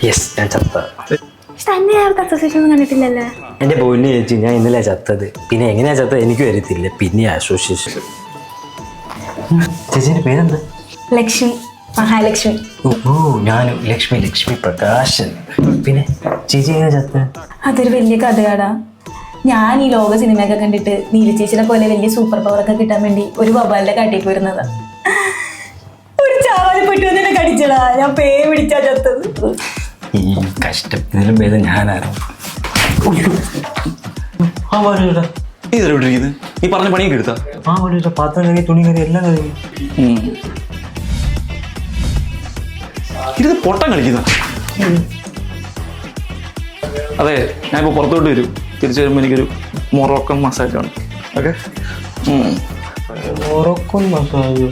Yes, ഞാൻ ചത്ത. തന്നെ അസോസിയേഷൻ കണ്ടിട്ടില്ലല്ലേ? എന്റെ പൊന്നു ചേച്ചി, ഞാൻ ഇന്നലെ ചത്തത്. പിന്നെ എങ്ങനെയാ ചത്തത് എനിക്ക് വരത്തില്ല. പിന്നെ അസോസിയേഷൻ. ചേച്ചിന്റെ പേരെന്താ? ലക്ഷ്മി, മഹാലക്ഷ്മി. ഓ, ഞാനും ലക്ഷ്മി പ്രകാശൻ. പിന്നെ ചേച്ചി എങ്ങനെയാ ചത്ത? അതൊരു വലിയ കഥയാടാ. ഞാൻ ഈ ലോക സിനിമയൊക്കെ കണ്ടിട്ട് നീല ചേച്ചിനെ പോലെ വലിയ സൂപ്പർ പവർ ഒക്കെ കിട്ടാൻ വേണ്ടി ഒരു വവ്വാലിന്റെ കാട്ടിലേക്ക് വരുന്നതാ. ഒരു ചാവാലി പറ്റുമെന്നെ കടിച്ചടാ. ഞാൻ പേ പിടിച്ചാ ചത്തത്. ഈ കഷ്ടത്തിലും ഭേദം ഞാനായിരുന്നു. നീ പറഞ്ഞ പണിയൊക്കെ എടുത്താ? പാത്രം കറി, തുണി കറി എല്ലാം കഴിഞ്ഞു. ഇത് പൊട്ടം കളിക്കുന്ന. അതെ, ഞാനിപ്പോ പുറത്തോട്ട് വരും. തിരിച്ചു വരുമ്പോ എനിക്കൊരു മൊറോക്കൻ മസാജ് ആണ്. Okay, Moroccan massage?